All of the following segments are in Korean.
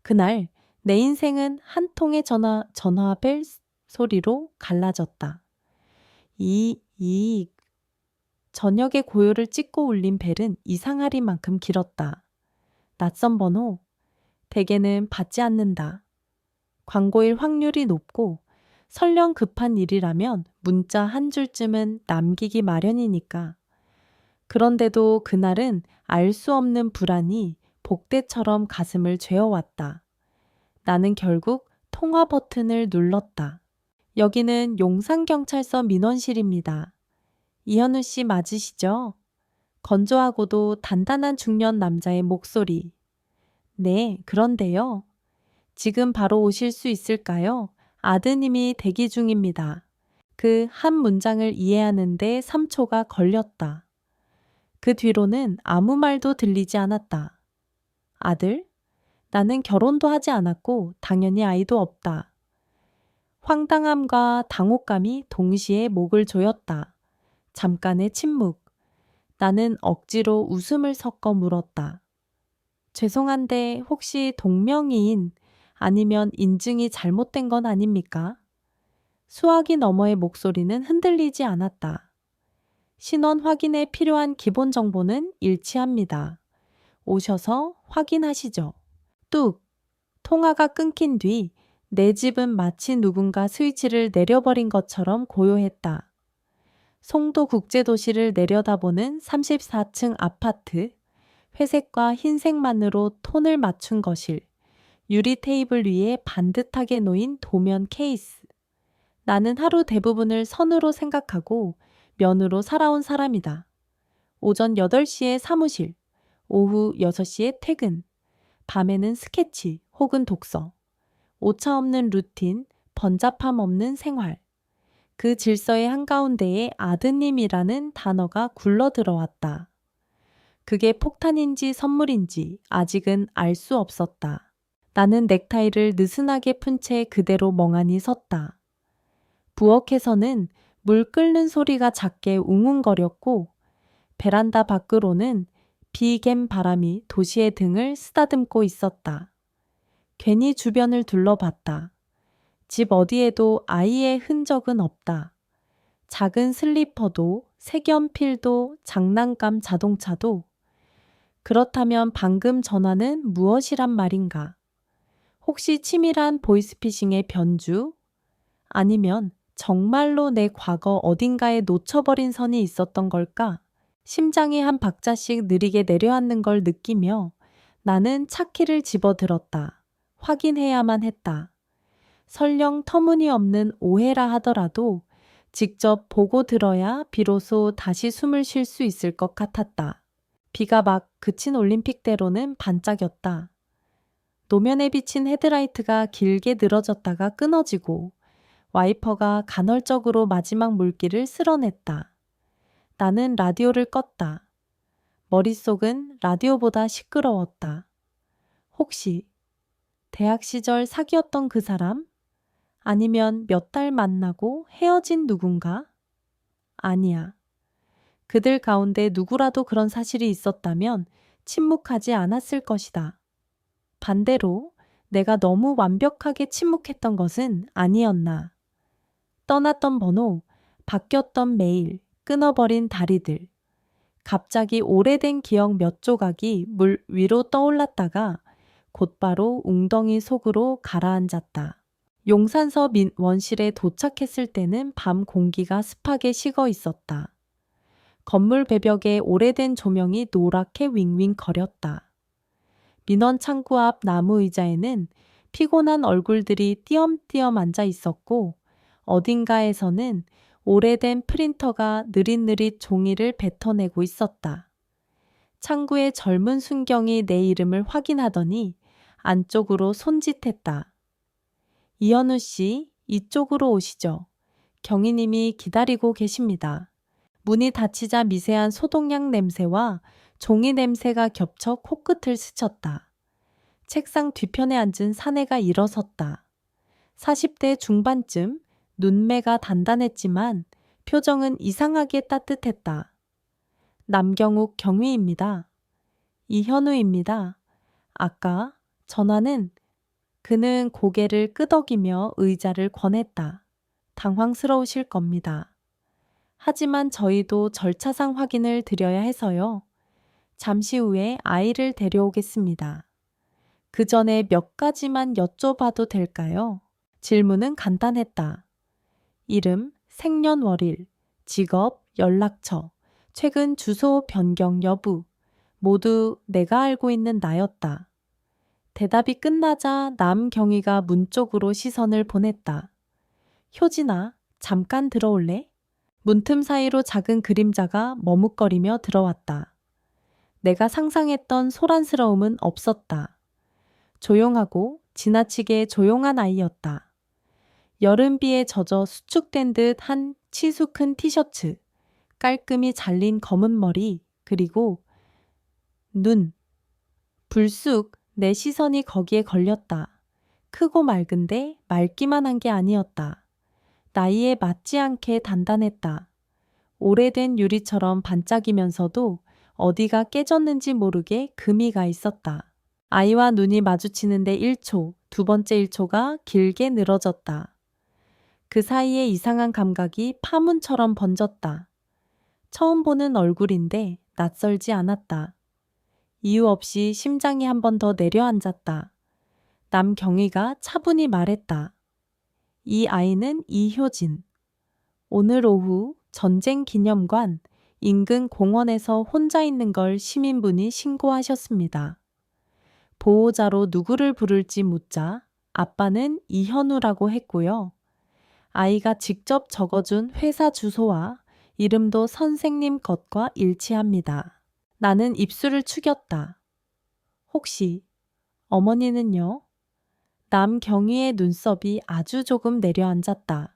그날 내 인생은 한 통의 전화벨 소리로 갈라졌다. 저녁에 고요를 찍고 울린 벨은 이상하리만큼 길었다. 낯선 번호, 대개는 받지 않는다. 광고일 확률이 높고 설령 급한 일이라면 문자 한 줄쯤은 남기기 마련이니까. 그런데도 그날은 알 수 없는 불안이 복대처럼 가슴을 죄어왔다. 나는 결국 통화 버튼을 눌렀다. 여기는 용산경찰서 민원실입니다. 이현우 씨 맞으시죠? 건조하고도 단단한 중년 남자의 목소리. 네, 그런데요. 지금 바로 오실 수 있을까요? 아드님이 대기 중입니다. 그 한 문장을 이해하는데 3초가 걸렸다. 그 뒤로는 아무 말도 들리지 않았다. 아들? 나는 결혼도 하지 않았고 당연히 아이도 없다. 황당함과 당혹감이 동시에 목을 조였다. 잠깐의 침묵. 나는 억지로 웃음을 섞어 물었다. 죄송한데 혹시 동명이인 아니면 인증이 잘못된 건 아닙니까? 수화기 너머의 목소리는 흔들리지 않았다. 신원 확인에 필요한 기본 정보는 일치합니다. 오셔서 확인하시죠. 뚝! 통화가 끊긴 뒤 내 집은 마치 누군가 스위치를 내려버린 것처럼 고요했다. 송도국제도시를 내려다보는 34층 아파트, 회색과 흰색만으로 톤을 맞춘 거실, 유리 테이블 위에 반듯하게 놓인 도면 케이스. 나는 하루 대부분을 선으로 생각하고 면으로 살아온 사람이다. 오전 8시에 사무실, 오후 6시에 퇴근, 밤에는 스케치 혹은 독서. 오차 없는 루틴, 번잡함 없는 생활. 그 질서의 한가운데에 아드님이라는 단어가 굴러 들어왔다. 그게 폭탄인지 선물인지 아직은 알 수 없었다. 나는 넥타이를 느슨하게 푼 채 그대로 멍하니 섰다. 부엌에서는 물 끓는 소리가 작게 웅웅거렸고 베란다 밖으로는 비갠 바람이 도시의 등을 쓰다듬고 있었다. 괜히 주변을 둘러봤다. 집 어디에도 아이의 흔적은 없다. 작은 슬리퍼도 색연필도 장난감 자동차도. 그렇다면 방금 전화는 무엇이란 말인가? 혹시 치밀한 보이스피싱의 변주? 아니면 정말로 내 과거 어딘가에 놓쳐버린 선이 있었던 걸까? 심장이 한 박자씩 느리게 내려앉는 걸 느끼며 나는 차키를 집어들었다. 확인해야만 했다. 설령 터무니없는 오해라 하더라도 직접 보고 들어야 비로소 다시 숨을 쉴 수 있을 것 같았다. 비가 막 그친 올림픽대로는 반짝였다. 노면에 비친 헤드라이트가 길게 늘어졌다가 끊어지고 와이퍼가 간헐적으로 마지막 물기를 쓸어냈다. 나는 라디오를 껐다. 머릿속은 라디오보다 시끄러웠다. 혹시 대학 시절 사귀었던 그 사람? 아니면 몇 달 만나고 헤어진 누군가? 아니야. 그들 가운데 누구라도 그런 사실이 있었다면 침묵하지 않았을 것이다. 반대로 내가 너무 완벽하게 침묵했던 것은 아니었나. 떠났던 번호, 바뀌었던 메일, 끊어버린 다리들. 갑자기 오래된 기억 몇 조각이 물 위로 떠올랐다가 곧바로 웅덩이 속으로 가라앉았다. 용산서 원실에 도착했을 때는 밤 공기가 습하게 식어 있었다. 건물 배벽에 오래된 조명이 노랗게 윙윙 거렸다. 민원 창구 앞 나무 의자에는 피곤한 얼굴들이 띄엄띄엄 앉아 있었고 어딘가에서는 오래된 프린터가 느릿느릿 종이를 뱉어내고 있었다. 창구의 젊은 순경이 내 이름을 확인하더니 안쪽으로 손짓했다. 이현우 씨, 이쪽으로 오시죠. 경위님이 기다리고 계십니다. 문이 닫히자 미세한 소독약 냄새와 종이 냄새가 겹쳐 코끝을 스쳤다. 책상 뒤편에 앉은 사내가 일어섰다. 40대 중반쯤, 눈매가 단단했지만 표정은 이상하게 따뜻했다. 남경욱 경위입니다. 이현우입니다. 아까 전화는 그는 고개를 끄덕이며 의자를 권했다. 당황스러우실 겁니다. 하지만 저희도 절차상 확인을 드려야 해서요. 잠시 후에 아이를 데려오겠습니다. 그 전에 몇 가지만 여쭤봐도 될까요? 질문은 간단했다. 이름, 생년월일, 직업, 연락처, 최근 주소 변경 여부, 모두 내가 알고 있는 나였다. 대답이 끝나자 남경희가 문 쪽으로 시선을 보냈다. 효진아, 잠깐 들어올래? 문틈 사이로 작은 그림자가 머뭇거리며 들어왔다. 내가 상상했던 소란스러움은 없었다. 조용하고 지나치게 조용한 아이였다. 여름비에 젖어 수축된 듯 한 치수 큰 티셔츠, 깔끔히 잘린 검은 머리, 그리고 눈. 불쑥 내 시선이 거기에 걸렸다. 크고 맑은데 맑기만 한 게 아니었다. 나이에 맞지 않게 단단했다. 오래된 유리처럼 반짝이면서도 어디가 깨졌는지 모르게 금이 가 있었다. 아이와 눈이 마주치는데 1초, 두 번째 1초가 길게 늘어졌다. 그 사이에 이상한 감각이 파문처럼 번졌다. 처음 보는 얼굴인데 낯설지 않았다. 이유 없이 심장이 한 번 더 내려앉았다. 남경희가 차분히 말했다. 이 아이는 이효진. 오늘 오후 전쟁기념관 인근 공원에서 혼자 있는 걸 시민분이 신고하셨습니다. 보호자로 누구를 부를지 묻자 아빠는 이현우라고 했고요. 아이가 직접 적어준 회사 주소와 이름도 선생님 것과 일치합니다. 나는 입술을 축였다. 혹시 어머니는요? 남경희의 눈썹이 아주 조금 내려앉았다.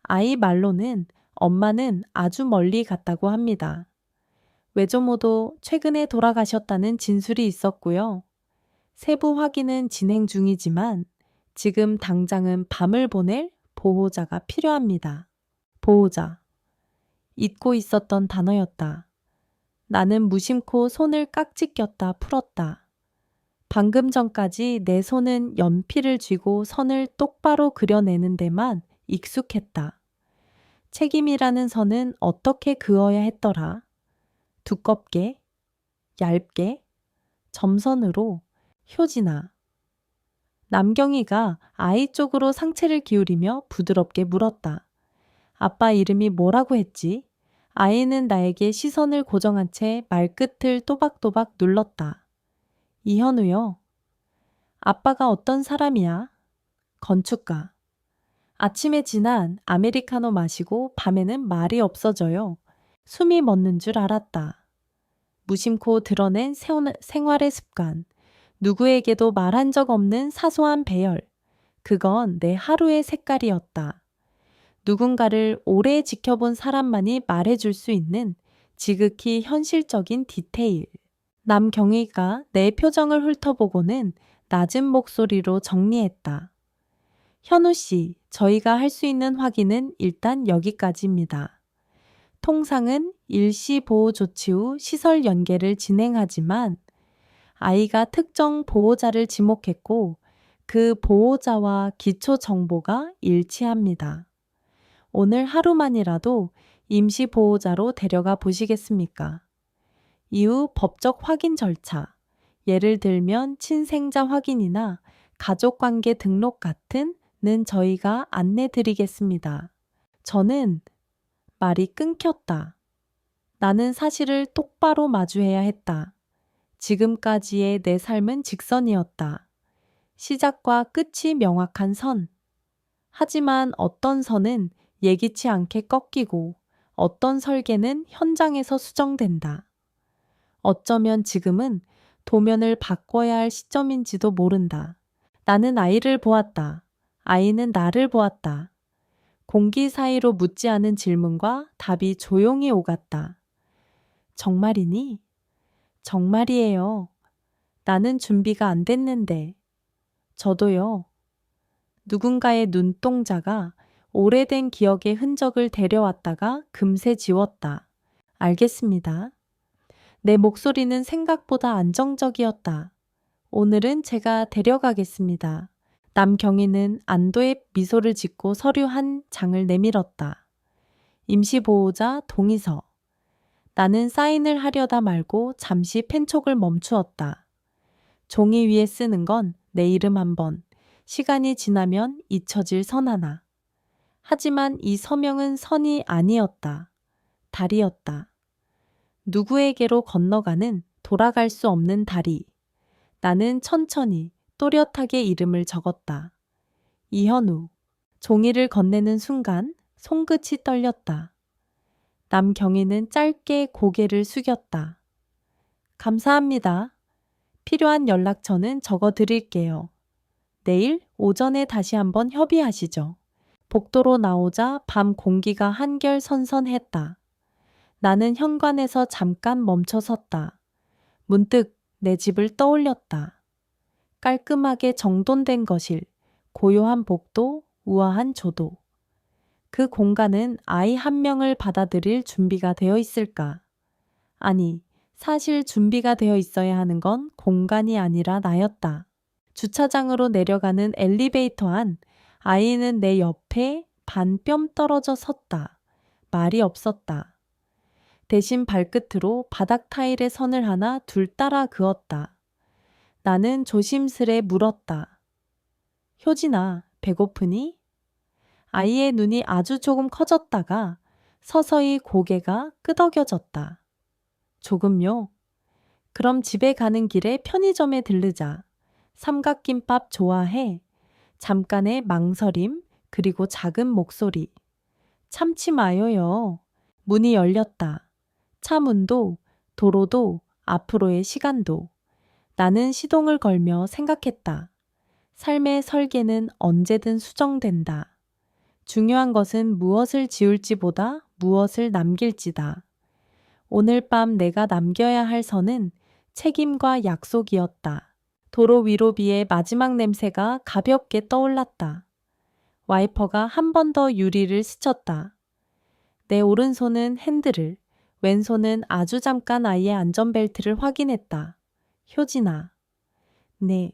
아이 말로는 엄마는 아주 멀리 갔다고 합니다. 외조모도 최근에 돌아가셨다는 진술이 있었고요. 세부 확인은 진행 중이지만 지금 당장은 밤을 보낼 보호자가 필요합니다. 보호자. 잊고 있었던 단어였다. 나는 무심코 손을 깍지 꼈다 풀었다. 방금 전까지 내 손은 연필을 쥐고 선을 똑바로 그려내는 데만 익숙했다. 책임이라는 선은 어떻게 그어야 했더라? 두껍게, 얇게, 점선으로, 효진아. 남경희가 아이 쪽으로 상체를 기울이며 부드럽게 물었다. 아빠 이름이 뭐라고 했지? 아이는 나에게 시선을 고정한 채 말끝을 또박또박 눌렀다. 이현우요. 아빠가 어떤 사람이야? 건축가. 아침에 진한 아메리카노 마시고 밤에는 말이 없어져요. 숨이 멎는 줄 알았다. 무심코 드러낸 생활의 습관. 누구에게도 말한 적 없는 사소한 배열. 그건 내 하루의 색깔이었다. 누군가를 오래 지켜본 사람만이 말해줄 수 있는 지극히 현실적인 디테일. 남경희가 내 표정을 훑어보고는 낮은 목소리로 정리했다. 현우 씨, 저희가 할 수 있는 확인은 일단 여기까지입니다. 통상은 일시 보호 조치 후 시설 연계를 진행하지만 아이가 특정 보호자를 지목했고 그 보호자와 기초 정보가 일치합니다. 오늘 하루만이라도 임시 보호자로 데려가 보시겠습니까? 이후 법적 확인 절차, 예를 들면 친생자 확인이나 가족관계 등록 같은 는 저희가 안내 드리겠습니다. 저는 말이 끊겼다. 나는 사실을 똑바로 마주해야 했다. 지금까지의 내 삶은 직선이었다. 시작과 끝이 명확한 선. 하지만 어떤 선은 예기치 않게 꺾이고 어떤 설계는 현장에서 수정된다. 어쩌면 지금은 도면을 바꿔야 할 시점인지도 모른다. 나는 아이를 보았다. 아이는 나를 보았다. 공기 사이로 묻지 않은 질문과 답이 조용히 오갔다. 정말이니? 정말이에요. 나는 준비가 안 됐는데. 저도요. 누군가의 눈동자가 오래된 기억의 흔적을 데려왔다가 금세 지웠다. 알겠습니다. 내 목소리는 생각보다 안정적이었다. 오늘은 제가 데려가겠습니다. 남경희는 안도의 미소를 짓고 서류 한 장을 내밀었다. 임시보호자 동의서. 나는 사인을 하려다 말고 잠시 펜촉을 멈추었다. 종이 위에 쓰는 건 내 이름 한 번, 시간이 지나면 잊혀질 선 하나. 하지만 이 서명은 선이 아니었다. 다리였다. 누구에게로 건너가는 돌아갈 수 없는 다리. 나는 천천히 또렷하게 이름을 적었다. 이현우. 종이를 건네는 순간 손끝이 떨렸다. 남경희는 짧게 고개를 숙였다. 감사합니다. 필요한 연락처는 적어 드릴게요. 내일 오전에 다시 한번 협의하시죠. 복도로 나오자 밤 공기가 한결 선선했다. 나는 현관에서 잠깐 멈춰 섰다. 문득 내 집을 떠올렸다. 깔끔하게 정돈된 거실, 고요한 복도, 우아한 조도. 그 공간은 아이 한 명을 받아들일 준비가 되어 있을까? 아니, 사실 준비가 되어 있어야 하는 건 공간이 아니라 나였다. 주차장으로 내려가는 엘리베이터 안, 아이는 내 옆에 반 뼘 떨어져 섰다. 말이 없었다. 대신 발끝으로 바닥 타일에 선을 하나 둘 따라 그었다. 나는 조심스레 물었다. 효진아, 배고프니? 아이의 눈이 아주 조금 커졌다가 서서히 고개가 끄덕여졌다. 조금요. 그럼 집에 가는 길에 편의점에 들르자. 삼각김밥 좋아해? 잠깐의 망설임, 그리고 작은 목소리. 참지 마요요. 문이 열렸다. 차 문도, 도로도, 앞으로의 시간도. 나는 시동을 걸며 생각했다. 삶의 설계는 언제든 수정된다. 중요한 것은 무엇을 지울지보다 무엇을 남길지다. 오늘 밤 내가 남겨야 할 선은 책임과 약속이었다. 도로 위로비의 마지막 냄새가 가볍게 떠올랐다. 와이퍼가 한 번 더 유리를 스쳤다. 내 오른손은 핸들을, 왼손은 아주 잠깐 아이의 안전벨트를 확인했다. 효진아. 네.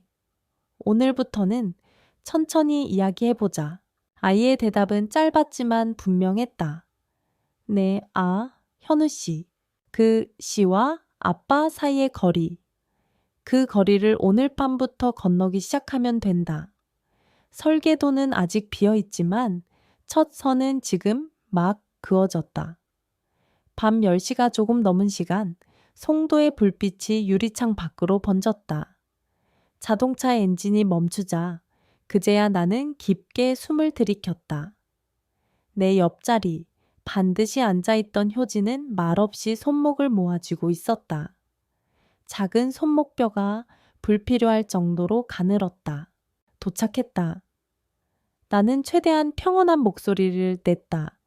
오늘부터는 천천히 이야기해보자. 아이의 대답은 짧았지만 분명했다. 네, 현우 씨. 그 씨와 아빠 사이의 거리. 그 거리를 오늘 밤부터 건너기 시작하면 된다. 설계도는 아직 비어 있지만 첫 선은 지금 막 그어졌다. 밤 10시가 조금 넘은 시간, 송도의 불빛이 유리창 밖으로 번졌다. 자동차 엔진이 멈추자 그제야 나는 깊게 숨을 들이켰다. 내 옆자리, 반드시 앉아있던 효진은 말없이 손목을 모아쥐고 있었다. 작은 손목뼈가 불필요할 정도로 가늘었다. 도착했다. 나는 최대한 평온한 목소리를 냈다.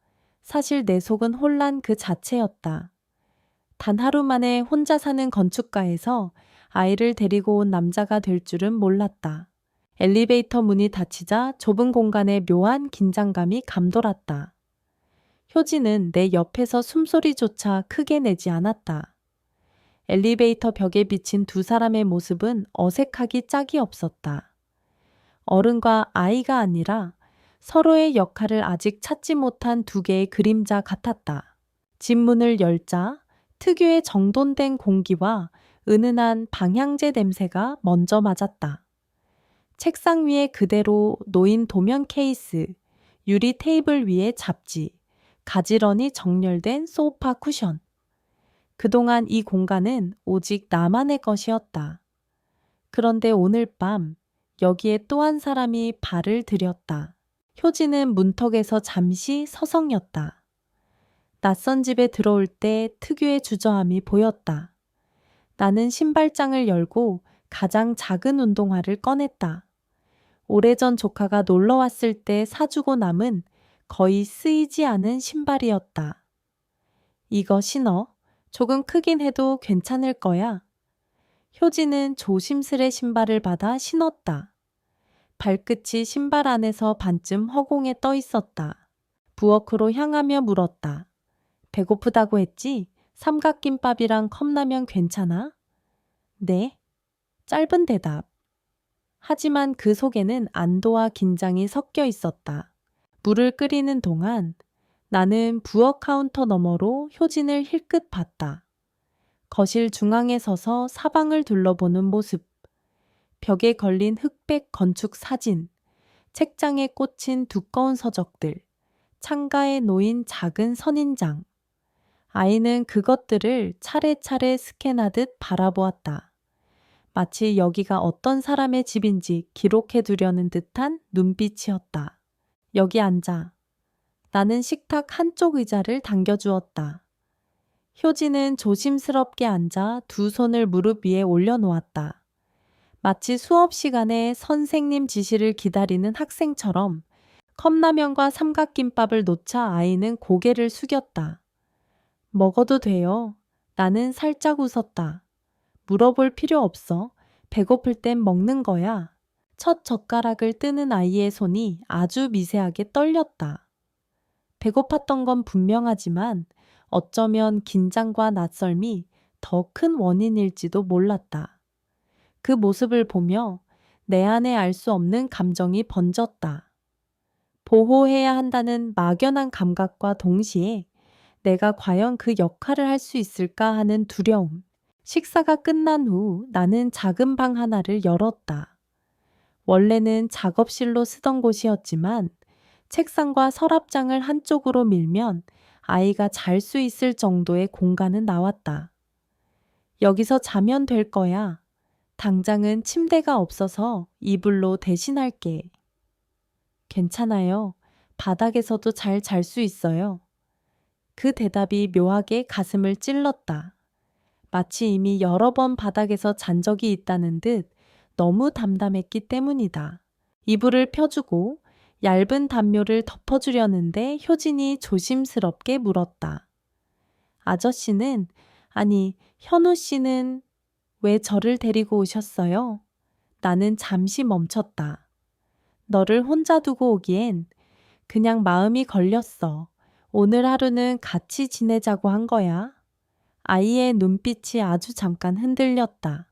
사실 내 속은 혼란 그 자체였다. 단 하루 만에 혼자 사는 건축가에서 아이를 데리고 온 남자가 될 줄은 몰랐다. 엘리베이터 문이 닫히자 좁은 공간에 묘한 긴장감이 감돌았다. 효진은 내 옆에서 숨소리조차 크게 내지 않았다. 엘리베이터 벽에 비친 두 사람의 모습은 어색하기 짝이 없었다. 어른과 아이가 아니라 서로의 역할을 아직 찾지 못한 두 개의 그림자 같았다. 집 문을 열자 특유의 정돈된 공기와 은은한 방향제 냄새가 먼저 맞았다. 책상 위에 그대로 놓인 도면 케이스, 유리 테이블 위에 잡지, 가지런히 정렬된 소파 쿠션. 그동안 이 공간은 오직 나만의 것이었다. 그런데 오늘 밤 여기에 또 한 사람이 발을 들였다. 효진은 문턱에서 잠시 서성였다. 낯선 집에 들어올 때 특유의 주저함이 보였다. 나는 신발장을 열고 가장 작은 운동화를 꺼냈다. 오래전 조카가 놀러 왔을 때 사주고 남은 거의 쓰이지 않은 신발이었다. 이거 신어. 조금 크긴 해도 괜찮을 거야. 효진은 조심스레 신발을 받아 신었다. 발끝이 신발 안에서 반쯤 허공에 떠 있었다. 부엌으로 향하며 물었다. 배고프다고 했지? 삼각김밥이랑 컵라면 괜찮아? 네. 짧은 대답. 하지만 그 속에는 안도와 긴장이 섞여 있었다. 물을 끓이는 동안 나는 부엌 카운터 너머로 효진을 힐끗 봤다. 거실 중앙에 서서 사방을 둘러보는 모습. 벽에 걸린 흑백 건축 사진, 책장에 꽂힌 두꺼운 서적들, 창가에 놓인 작은 선인장. 아이는 그것들을 차례차례 스캔하듯 바라보았다. 마치 여기가 어떤 사람의 집인지 기록해 두려는 듯한 눈빛이었다. 여기 앉아. 나는 식탁 한쪽 의자를 당겨주었다. 효진은 조심스럽게 앉아 두 손을 무릎 위에 올려놓았다. 마치 수업 시간에 선생님 지시를 기다리는 학생처럼 컵라면과 삼각김밥을 놓자 아이는 고개를 숙였다. 먹어도 돼요. 나는 살짝 웃었다. 물어볼 필요 없어. 배고플 땐 먹는 거야. 첫 젓가락을 뜨는 아이의 손이 아주 미세하게 떨렸다. 배고팠던 건 분명하지만 어쩌면 긴장과 낯설미 더 큰 원인일지도 몰랐다. 그 모습을 보며 내 안에 알 수 없는 감정이 번졌다. 보호해야 한다는 막연한 감각과 동시에 내가 과연 그 역할을 할 수 있을까 하는 두려움. 식사가 끝난 후 나는 작은 방 하나를 열었다. 원래는 작업실로 쓰던 곳이었지만 책상과 서랍장을 한쪽으로 밀면 아이가 잘 수 있을 정도의 공간은 나왔다. 여기서 자면 될 거야. 당장은 침대가 없어서 이불로 대신할게. 괜찮아요. 바닥에서도 잘 잘 수 있어요. 그 대답이 묘하게 가슴을 찔렀다. 마치 이미 여러 번 바닥에서 잔 적이 있다는 듯 너무 담담했기 때문이다. 이불을 펴주고 얇은 담요를 덮어주려는데 효진이 조심스럽게 물었다. 아저씨는, 아니, 현우 씨는 왜 저를 데리고 오셨어요? 나는 잠시 멈췄다. 너를 혼자 두고 오기엔 그냥 마음이 걸렸어. 오늘 하루는 같이 지내자고 한 거야. 아이의 눈빛이 아주 잠깐 흔들렸다.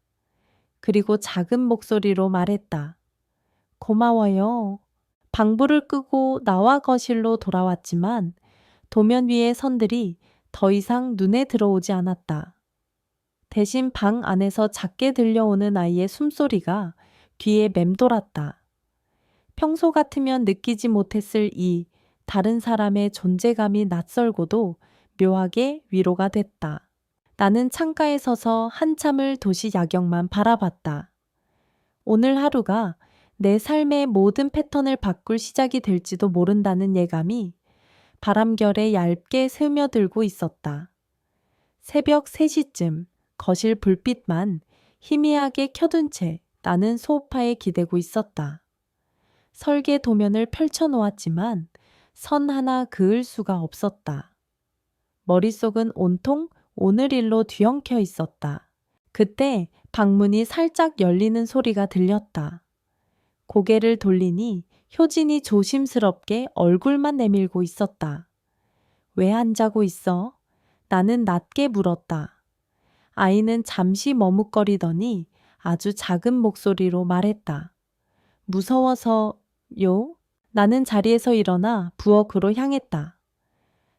그리고 작은 목소리로 말했다. 고마워요. 방불을 끄고 나와 거실로 돌아왔지만 도면 위의 선들이 더 이상 눈에 들어오지 않았다. 대신 방 안에서 작게 들려오는 아이의 숨소리가 귀에 맴돌았다. 평소 같으면 느끼지 못했을 이 다른 사람의 존재감이 낯설고도 묘하게 위로가 됐다. 나는 창가에 서서 한참을 도시 야경만 바라봤다. 오늘 하루가 내 삶의 모든 패턴을 바꿀 시작이 될지도 모른다는 예감이 바람결에 얇게 스며들고 있었다. 새벽 3시쯤 거실 불빛만 희미하게 켜둔 채 나는 소파에 기대고 있었다. 설계 도면을 펼쳐놓았지만 선 하나 그을 수가 없었다. 머릿속은 온통 오늘 일로 뒤엉켜 있었다. 그때 방문이 살짝 열리는 소리가 들렸다. 고개를 돌리니 효진이 조심스럽게 얼굴만 내밀고 있었다. 왜 안 자고 있어? 나는 낮게 물었다. 아이는 잠시 머뭇거리더니 아주 작은 목소리로 말했다. 무서워서요? 나는 자리에서 일어나 부엌으로 향했다.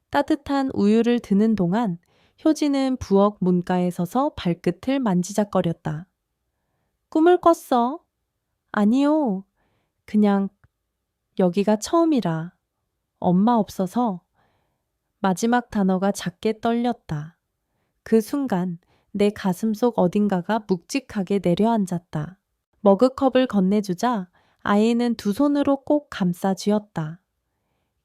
따뜻한 우유를 드는 동안 효진은 부엌 문가에 서서 발끝을 만지작거렸다. 꿈을 꿨어? 아니요. 그냥 여기가 처음이라. 엄마 없어서. 마지막 단어가 작게 떨렸다. 그 순간 내 가슴속 어딘가가 묵직하게 내려앉았다. 머그컵을 건네주자 아이는 두 손으로 꼭 감싸 쥐었다.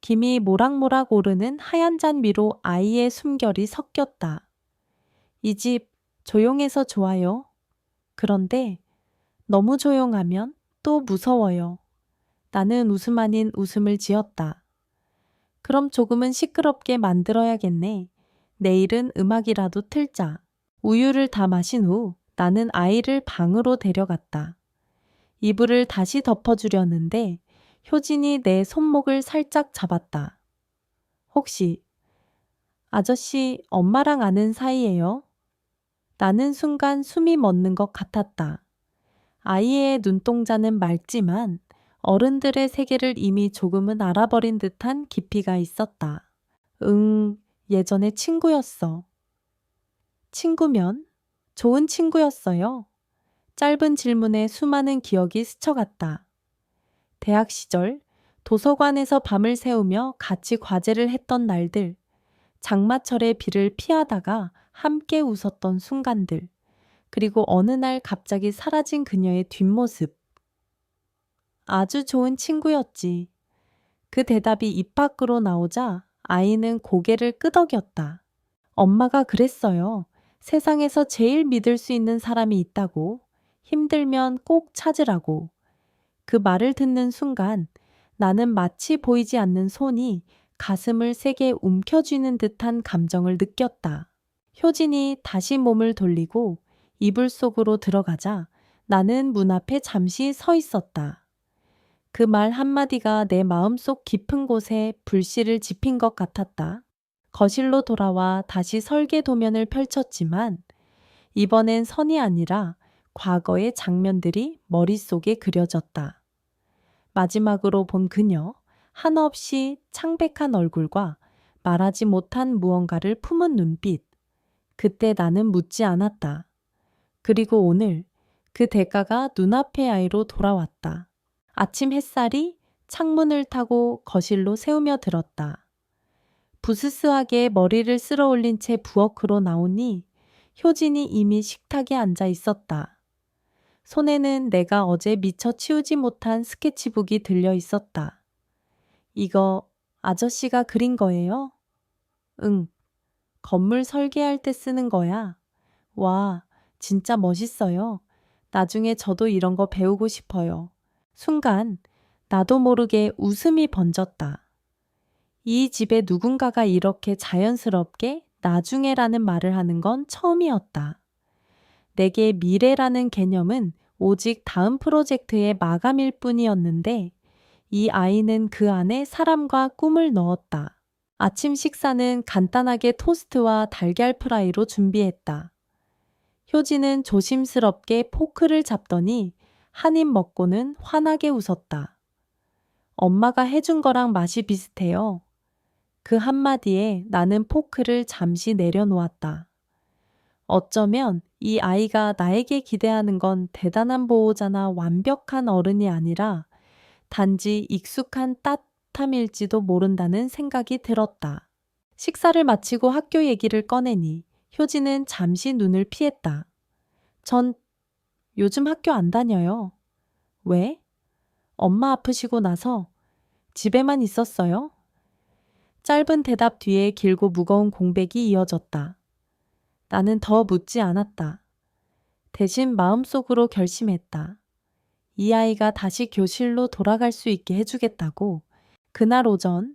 김이 모락모락 오르는 하얀 잔 위로 아이의 숨결이 섞였다. 이 집 조용해서 좋아요. 그런데 너무 조용하면 또 무서워요. 나는 웃음 아닌 웃음을 지었다. 그럼 조금은 시끄럽게 만들어야겠네. 내일은 음악이라도 틀자. 우유를 다 마신 후 나는 아이를 방으로 데려갔다. 이불을 다시 덮어주려는데 효진이 내 손목을 살짝 잡았다. 혹시 아저씨 엄마랑 아는 사이예요? 나는 순간 숨이 멎는 것 같았다. 아이의 눈동자는 맑지만 어른들의 세계를 이미 조금은 알아버린 듯한 깊이가 있었다. 예전에 친구였어. 친구면? 좋은 친구였어요. 짧은 질문에 수많은 기억이 스쳐갔다. 대학 시절 도서관에서 밤을 새우며 같이 과제를 했던 날들, 장마철의 비를 피하다가 함께 웃었던 순간들, 그리고 어느 날 갑자기 사라진 그녀의 뒷모습. 아주 좋은 친구였지. 그 대답이 입 밖으로 나오자 아이는 고개를 끄덕였다. 엄마가 그랬어요. 세상에서 제일 믿을 수 있는 사람이 있다고. 힘들면 꼭 찾으라고. 그 말을 듣는 순간 나는 마치 보이지 않는 손이 가슴을 세게 움켜쥐는 듯한 감정을 느꼈다. 효진이 다시 몸을 돌리고 이불 속으로 들어가자 나는 문 앞에 잠시 서 있었다. 그 말 한마디가 내 마음속 깊은 곳에 불씨를 지핀 것 같았다. 거실로 돌아와 다시 설계 도면을 펼쳤지만 이번엔 선이 아니라 과거의 장면들이 머릿속에 그려졌다. 마지막으로 본 그녀, 한없이 창백한 얼굴과 말하지 못한 무언가를 품은 눈빛. 그때 나는 묻지 않았다. 그리고 오늘 그 대가가 눈앞의 아이로 돌아왔다. 아침 햇살이 창문을 타고 거실로 새우며 들었다. 부스스하게 머리를 쓸어 올린 채 부엌으로 나오니 효진이 이미 식탁에 앉아 있었다. 손에는 내가 어제 미처 치우지 못한 스케치북이 들려 있었다. 이거 아저씨가 그린 거예요? 응. 건물 설계할 때 쓰는 거야. 와, 진짜 멋있어요. 나중에 저도 이런 거 배우고 싶어요. 순간 나도 모르게 웃음이 번졌다. 이 집에 누군가가 이렇게 자연스럽게 나중에라는 말을 하는 건 처음이었다. 내게 미래라는 개념은 오직 다음 프로젝트의 마감일 뿐이었는데 이 아이는 그 안에 사람과 꿈을 넣었다. 아침 식사는 간단하게 토스트와 달걀 프라이로 준비했다. 효진은 조심스럽게 포크를 잡더니 한 입 먹고는 환하게 웃었다. 엄마가 해준 거랑 맛이 비슷해요. 그 한마디에 나는 포크를 잠시 내려놓았다. 어쩌면 이 아이가 나에게 기대하는 건 대단한 보호자나 완벽한 어른이 아니라 단지 익숙한 따뜻함일지도 모른다는 생각이 들었다. 식사를 마치고 학교 얘기를 꺼내니 효진은 잠시 눈을 피했다. 전 요즘 학교 안 다녀요. 왜? 엄마 아프시고 나서 집에만 있었어요? 짧은 대답 뒤에 길고 무거운 공백이 이어졌다. 나는 더 묻지 않았다. 대신 마음속으로 결심했다. 이 아이가 다시 교실로 돌아갈 수 있게 해주겠다고. 그날 오전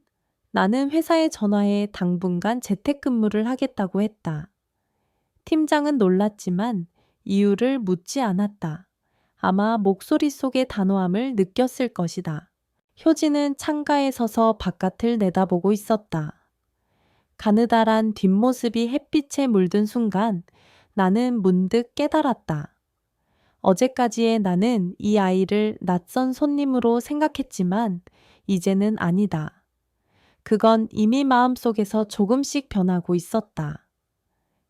나는 회사에 전화해 당분간 재택근무를 하겠다고 했다. 팀장은 놀랐지만 이유를 묻지 않았다. 아마 목소리 속의 단호함을 느꼈을 것이다. 효진은 창가에 서서 바깥을 내다보고 있었다. 가느다란 뒷모습이 햇빛에 물든 순간 나는 문득 깨달았다. 어제까지의 나는 이 아이를 낯선 손님으로 생각했지만 이제는 아니다. 그건 이미 마음속에서 조금씩 변하고 있었다.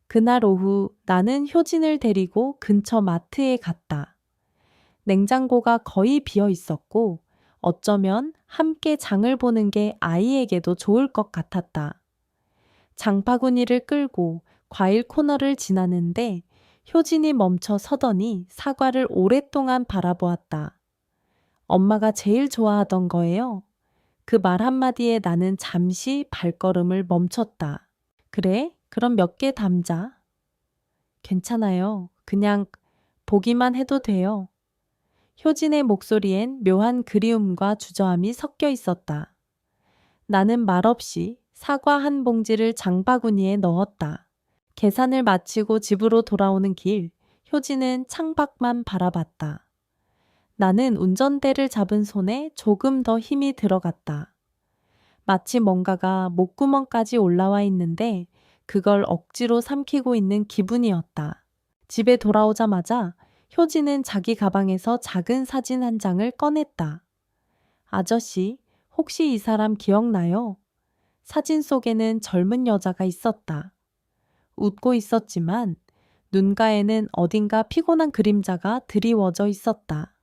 그날 오후 나는 효진을 데리고 근처 마트에 갔다. 냉장고가 거의 비어 있었고 어쩌면 함께 장을 보는 게 아이에게도 좋을 것 같았다. 장바구니를 끌고 과일 코너를 지나는데 효진이 멈춰 서더니 사과를 오랫동안 바라보았다. 엄마가 제일 좋아하던 거예요. 그 말 한마디에 나는 잠시 발걸음을 멈췄다. 그래? 그럼 몇 개 담자. 괜찮아요. 그냥 보기만 해도 돼요. 효진의 목소리엔 묘한 그리움과 주저함이 섞여 있었다. 나는 말없이 사과 한 봉지를 장바구니에 넣었다. 계산을 마치고 집으로 돌아오는 길, 효진은 창밖만 바라봤다. 나는 운전대를 잡은 손에 조금 더 힘이 들어갔다. 마치 뭔가가 목구멍까지 올라와 있는데 그걸 억지로 삼키고 있는 기분이었다. 집에 돌아오자마자 효진은 자기 가방에서 작은 사진 한 장을 꺼냈다. 아저씨, 혹시 이 사람 기억나요? 사진 속에는 젊은 여자가 있었다. 웃고 있었지만 눈가에는 어딘가 피곤한 그림자가 드리워져 있었다.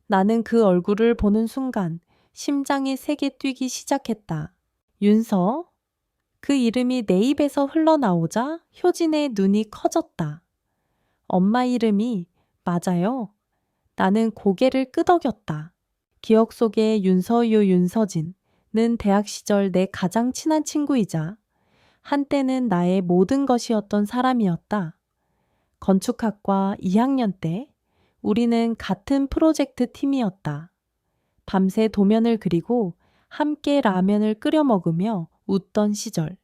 나는 그 얼굴을 보는 순간 심장이 세게 뛰기 시작했다. 윤서? 그 이름이 내 입에서 흘러나오자 효진의 눈이 커졌다. 엄마 이름이 맞아요. 나는 고개를 끄덕였다. 기억 속의 윤서유 윤서진은 대학 시절 내 가장 친한 친구이자 한때는 나의 모든 것이었던 사람이었다. 건축학과 2학년 때 우리는 같은 프로젝트 팀이었다. 밤새 도면을 그리고 함께 라면을 끓여 먹으며 웃던 시절.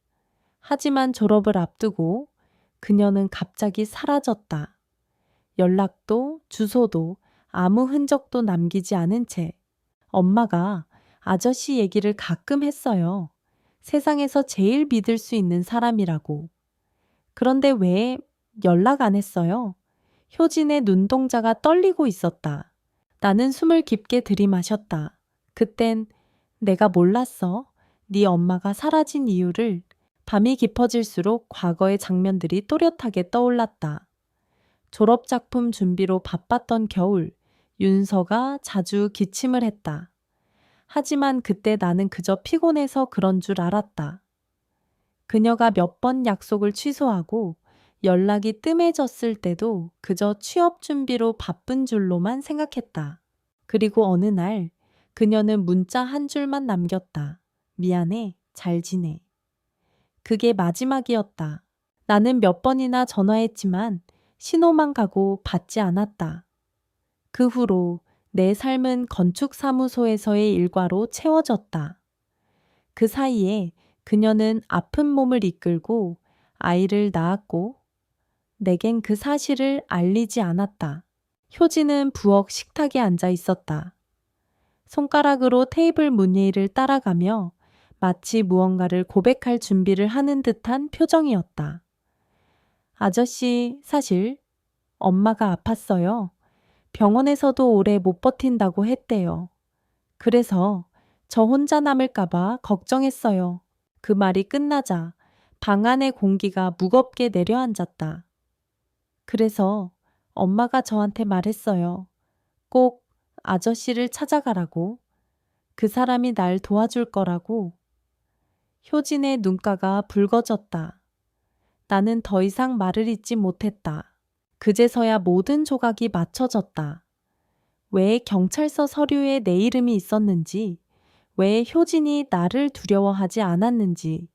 하지만 졸업을 앞두고 그녀는 갑자기 사라졌다. 연락도 주소도 아무 흔적도 남기지 않은 채 엄마가 아저씨 얘기를 가끔 했어요. 세상에서 제일 믿을 수 있는 사람이라고. 그런데 왜 연락 안 했어요? 효진의 눈동자가 떨리고 있었다. 나는 숨을 깊게 들이마셨다. 그땐 내가 몰랐어. 네 엄마가 사라진 이유를. 밤이 깊어질수록 과거의 장면들이 또렷하게 떠올랐다. 졸업작품 준비로 바빴던 겨울, 윤서가 자주 기침을 했다. 하지만 그때 나는 그저 피곤해서 그런 줄 알았다. 그녀가 몇 번 약속을 취소하고 연락이 뜸해졌을 때도 그저 취업 준비로 바쁜 줄로만 생각했다. 그리고 어느 날 그녀는 문자 한 줄만 남겼다. 미안해, 잘 지내. 그게 마지막이었다. 나는 몇 번이나 전화했지만 신호만 가고 받지 않았다. 그 후로 내 삶은 건축사무소에서의 일과로 채워졌다. 그 사이에 그녀는 아픈 몸을 이끌고 아이를 낳았고 내겐 그 사실을 알리지 않았다. 효진은 부엌 식탁에 앉아 있었다. 손가락으로 테이블 무늬를 따라가며 마치 무언가를 고백할 준비를 하는 듯한 표정이었다. 아저씨, 사실 엄마가 아팠어요. 병원에서도 오래 못 버틴다고 했대요. 그래서 저 혼자 남을까봐 걱정했어요. 그 말이 끝나자 방 안의 공기가 무겁게 내려앉았다. 그래서 엄마가 저한테 말했어요. 꼭 아저씨를 찾아가라고. 그 사람이 날 도와줄 거라고. 효진의 눈가가 붉어졌다. 나는 더 이상 말을 잇지 못했다. 그제서야 모든 조각이 맞춰졌다. 왜 경찰서 서류에 내 이름이 있었는지, 왜 효진이 나를 두려워하지 않았는지,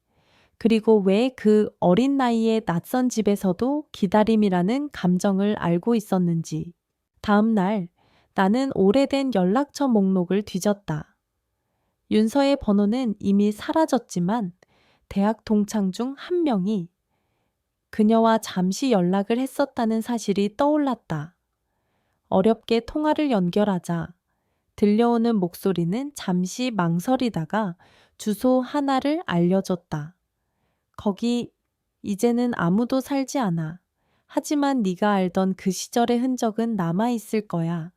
그리고 왜 그 어린 나이에 낯선 집에서도 기다림이라는 감정을 알고 있었는지. 다음 날 나는 오래된 연락처 목록을 뒤졌다. 윤서의 번호는 이미 사라졌지만 대학 동창 중 한 명이 그녀와 잠시 연락을 했었다는 사실이 떠올랐다. 어렵게 통화를 연결하자 들려오는 목소리는 잠시 망설이다가 주소 하나를 알려줬다. 거기 이제는 아무도 살지 않아. 하지만 네가 알던 그 시절의 흔적은 남아있을 거야.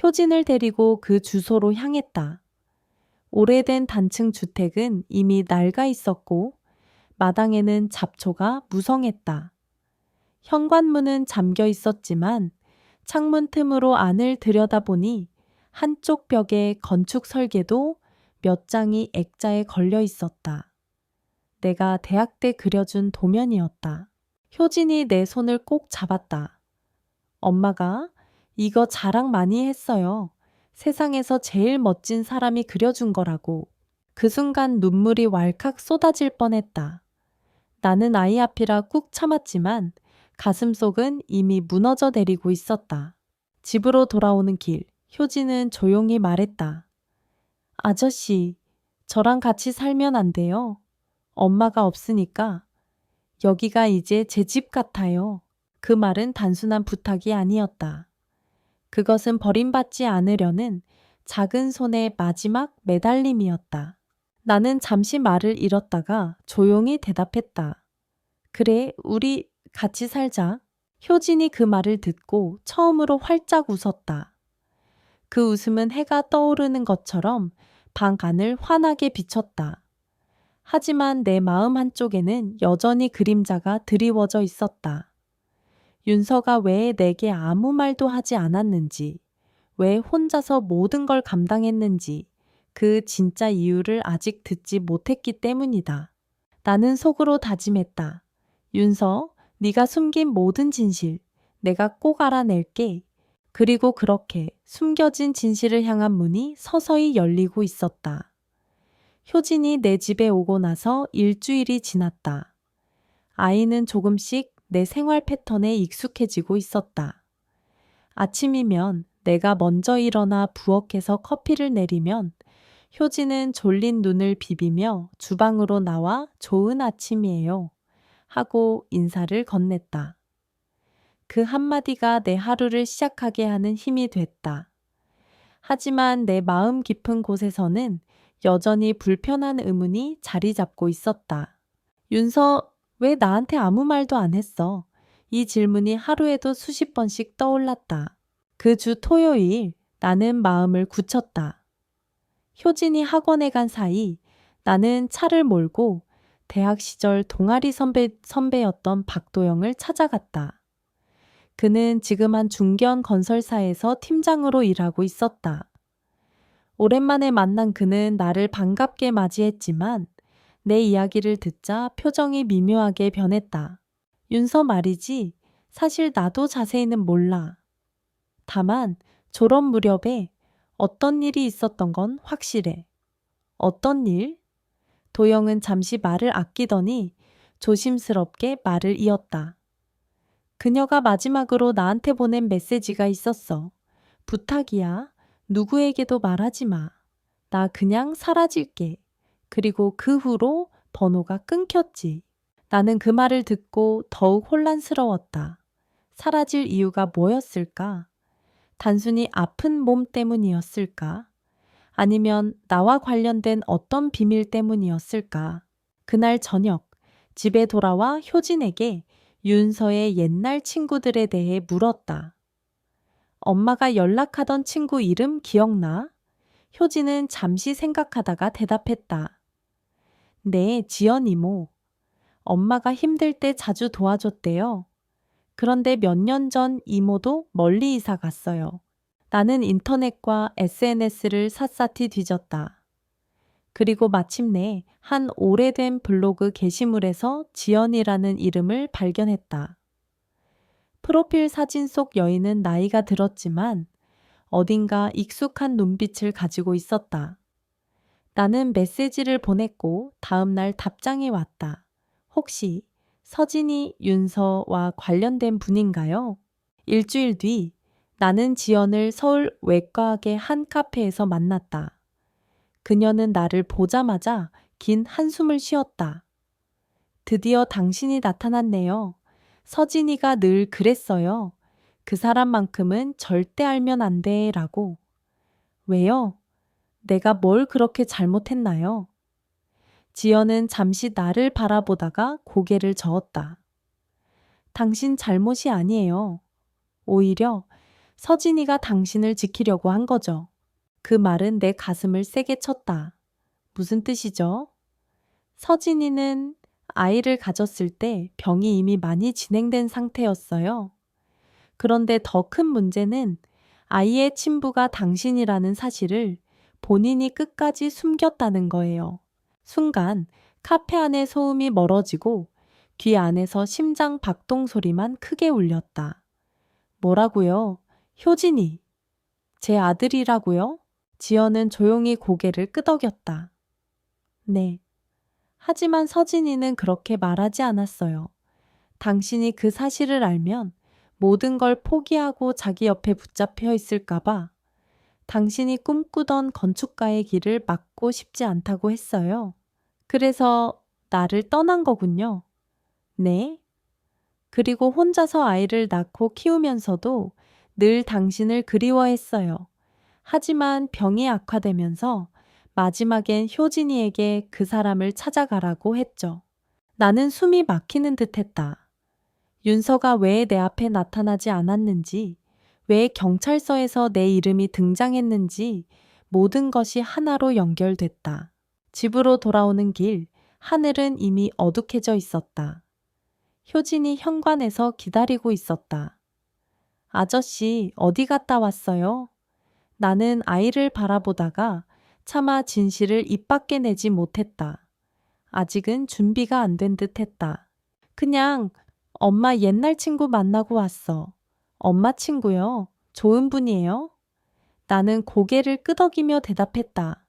효진을 데리고 그 주소로 향했다. 오래된 단층 주택은 이미 낡아 있었고 마당에는 잡초가 무성했다. 현관문은 잠겨 있었지만 창문 틈으로 안을 들여다보니 한쪽 벽에 건축 설계도 몇 장이 액자에 걸려 있었다. 내가 대학 때 그려준 도면이었다. 효진이 내 손을 꼭 잡았다. 엄마가 이거 자랑 많이 했어요. 세상에서 제일 멋진 사람이 그려준 거라고. 그 순간 눈물이 왈칵 쏟아질 뻔했다. 나는 아이 앞이라 꾹 참았지만 가슴속은 이미 무너져 내리고 있었다. 집으로 돌아오는 길, 효진은 조용히 말했다. 아저씨, 저랑 같이 살면 안 돼요? 엄마가 없으니까 여기가 이제 제 집 같아요. 그 말은 단순한 부탁이 아니었다. 그것은 버림받지 않으려는 작은 손의 마지막 매달림이었다. 나는 잠시 말을 잃었다가 조용히 대답했다. 그래, 우리 같이 살자. 효진이 그 말을 듣고 처음으로 활짝 웃었다. 그 웃음은 해가 떠오르는 것처럼 방 안을 환하게 비췄다. 하지만 내 마음 한쪽에는 여전히 그림자가 드리워져 있었다. 윤서가 왜 내게 아무 말도 하지 않았는지, 왜 혼자서 모든 걸 감당했는지 그 진짜 이유를 아직 듣지 못했기 때문이다. 나는 속으로 다짐했다. 윤서, 네가 숨긴 모든 진실, 내가 꼭 알아낼게. 그리고 그렇게 숨겨진 진실을 향한 문이 서서히 열리고 있었다. 효진이 내 집에 오고 나서 일주일이 지났다. 아이는 조금씩 내 생활 패턴에 익숙해지고 있었다. 아침이면 내가 먼저 일어나 부엌에서 커피를 내리면 효진은 졸린 눈을 비비며 주방으로 나와 좋은 아침이에요 하고 인사를 건넸다. 그 한마디가 내 하루를 시작하게 하는 힘이 됐다. 하지만 내 마음 깊은 곳에서는 여전히 불편한 의문이 자리 잡고 있었다. 윤서, 왜 나한테 아무 말도 안 했어? 이 질문이 하루에도 수십 번씩 떠올랐다. 그 주 토요일 나는 마음을 굳혔다. 효진이 학원에 간 사이 나는 차를 몰고 대학 시절 동아리 선배였던 박도영을 찾아갔다. 그는 지금 한 중견 건설사에서 팀장으로 일하고 있었다. 오랜만에 만난 그는 나를 반갑게 맞이했지만 내 이야기를 듣자 표정이 미묘하게 변했다. 윤서 말이지, 사실 나도 자세히는 몰라. 다만 졸업 무렵에 어떤 일이 있었던 건 확실해. 어떤 일? 도영은 잠시 말을 아끼더니 조심스럽게 말을 이었다. 그녀가 마지막으로 나한테 보낸 메시지가 있었어. 부탁이야. 누구에게도 말하지 마. 나 그냥 사라질게. 그리고 그 후로 번호가 끊겼지. 나는 그 말을 듣고 더욱 혼란스러웠다. 사라질 이유가 뭐였을까? 단순히 아픈 몸 때문이었을까? 아니면 나와 관련된 어떤 비밀 때문이었을까? 그날 저녁, 집에 돌아와 효진에게 윤서의 옛날 친구들에 대해 물었다. 엄마가 연락하던 친구 이름 기억나? 효진은 잠시 생각하다가 대답했다. 네, 지연 이모. 엄마가 힘들 때 자주 도와줬대요. 그런데 몇 년 전 이모도 멀리 이사 갔어요. 나는 인터넷과 SNS를 샅샅이 뒤졌다. 그리고 마침내 한 오래된 블로그 게시물에서 지연이라는 이름을 발견했다. 프로필 사진 속 여인은 나이가 들었지만 어딘가 익숙한 눈빛을 가지고 있었다. 나는 메시지를 보냈고 다음날 답장이 왔다. 혹시 서진이 윤서와 관련된 분인가요? 일주일 뒤 나는 지연을 서울 외과학의 한 카페에서 만났다. 그녀는 나를 보자마자 긴 한숨을 쉬었다. 드디어 당신이 나타났네요. 서진이가 늘 그랬어요. 그 사람만큼은 절대 알면 안 돼 라고. 왜요? 내가 뭘 그렇게 잘못했나요? 지연은 잠시 나를 바라보다가 고개를 저었다. 당신 잘못이 아니에요. 오히려 서진이가 당신을 지키려고 한 거죠. 그 말은 내 가슴을 세게 쳤다. 무슨 뜻이죠? 서진이는 아이를 가졌을 때 병이 이미 많이 진행된 상태였어요. 그런데 더 큰 문제는 아이의 친부가 당신이라는 사실을 본인이 끝까지 숨겼다는 거예요. 순간 카페 안의 소음이 멀어지고 귀 안에서 심장 박동 소리만 크게 울렸다. 뭐라고요? 효진이. 제 아들이라고요? 지연은 조용히 고개를 끄덕였다. 네. 하지만 서진이는 그렇게 말하지 않았어요. 당신이 그 사실을 알면 모든 걸 포기하고 자기 옆에 붙잡혀 있을까봐 당신이 꿈꾸던 건축가의 길을 막고 싶지 않다고 했어요. 그래서 나를 떠난 거군요. 네. 그리고 혼자서 아이를 낳고 키우면서도 늘 당신을 그리워했어요. 하지만 병이 악화되면서 마지막엔 효진이에게 그 사람을 찾아가라고 했죠. 나는 숨이 막히는 듯 했다. 윤서가 왜 내 앞에 나타나지 않았는지, 왜 경찰서에서 내 이름이 등장했는지 모든 것이 하나로 연결됐다. 집으로 돌아오는 길, 하늘은 이미 어둑해져 있었다. 효진이 현관에서 기다리고 있었다. 아저씨, 어디 갔다 왔어요? 나는 아이를 바라보다가 차마 진실을 입 밖에 내지 못했다. 아직은 준비가 안 된 듯 했다. 그냥 엄마 옛날 친구 만나고 왔어. 엄마 친구요? 좋은 분이에요? 나는 고개를 끄덕이며 대답했다.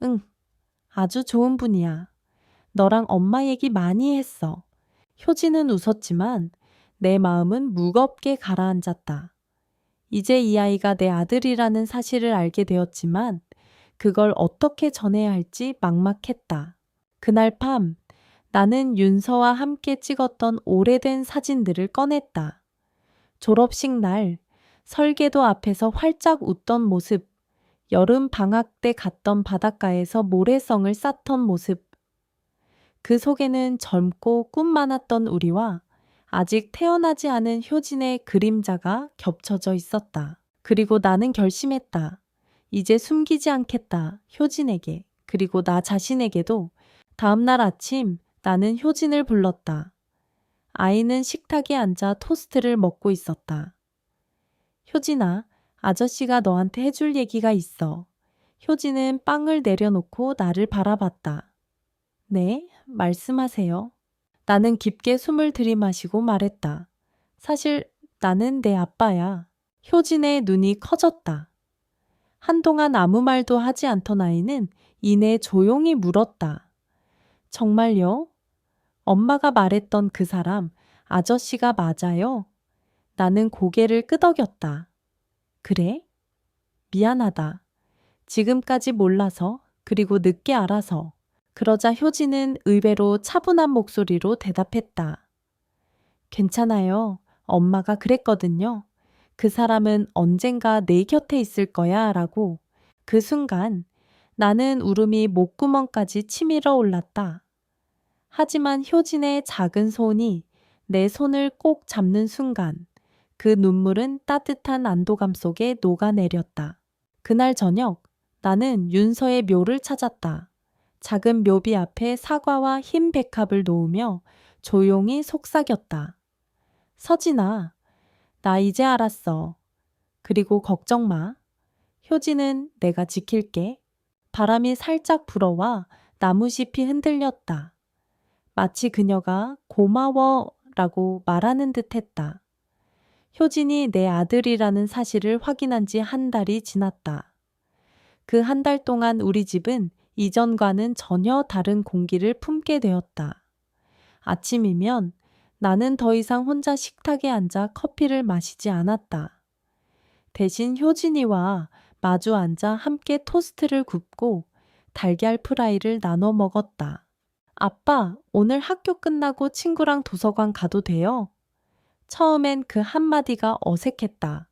응, 아주 좋은 분이야. 너랑 엄마 얘기 많이 했어. 효진은 웃었지만 내 마음은 무겁게 가라앉았다. 이제 이 아이가 내 아들이라는 사실을 알게 되었지만 그걸 어떻게 전해야 할지 막막했다. 그날 밤 나는 윤서와 함께 찍었던 오래된 사진들을 꺼냈다. 졸업식 날 설계도 앞에서 활짝 웃던 모습, 여름 방학 때 갔던 바닷가에서 모래성을 쌓던 모습. 그 속에는 젊고 꿈 많았던 우리와 아직 태어나지 않은 효진의 그림자가 겹쳐져 있었다. 그리고 나는 결심했다. 이제 숨기지 않겠다. 효진에게, 그리고 나 자신에게도. 다음날 아침 나는 효진을 불렀다. 아이는 식탁에 앉아 토스트를 먹고 있었다. 효진아, 아저씨가 너한테 해줄 얘기가 있어. 효진은 빵을 내려놓고 나를 바라봤다. 네, 말씀하세요. 나는 깊게 숨을 들이마시고 말했다. 사실 나는 내 아빠야. 효진의 눈이 커졌다. 한동안 아무 말도 하지 않던 아이는 이내 조용히 물었다. 정말요? 엄마가 말했던 그 사람, 아저씨가 맞아요? 나는 고개를 끄덕였다. 그래? 미안하다. 지금까지 몰라서, 그리고 늦게 알아서. 그러자 효진은 의외로 차분한 목소리로 대답했다. 괜찮아요. 엄마가 그랬거든요. 그 사람은 언젠가 내 곁에 있을 거야 라고. 그 순간 나는 울음이 목구멍까지 치밀어 올랐다. 하지만 효진의 작은 손이 내 손을 꼭 잡는 순간 그 눈물은 따뜻한 안도감 속에 녹아내렸다. 그날 저녁 나는 윤서의 묘를 찾았다. 작은 묘비 앞에 사과와 흰 백합을 놓으며 조용히 속삭였다. 서진아, 나 이제 알았어. 그리고 걱정 마. 효진은 내가 지킬게. 바람이 살짝 불어와 나무잎이 흔들렸다. 마치 그녀가 고마워 라고 말하는 듯 했다. 효진이 내 아들이라는 사실을 확인한 지 한 달이 지났다. 그 한 달 동안 우리 집은 이전과는 전혀 다른 공기를 품게 되었다. 아침이면 나는 더 이상 혼자 식탁에 앉아 커피를 마시지 않았다. 대신 효진이와 마주 앉아 함께 토스트를 굽고 달걀 프라이를 나눠 먹었다. 아빠, 오늘 학교 끝나고 친구랑 도서관 가도 돼요? 처음엔 그 한마디가 어색했다.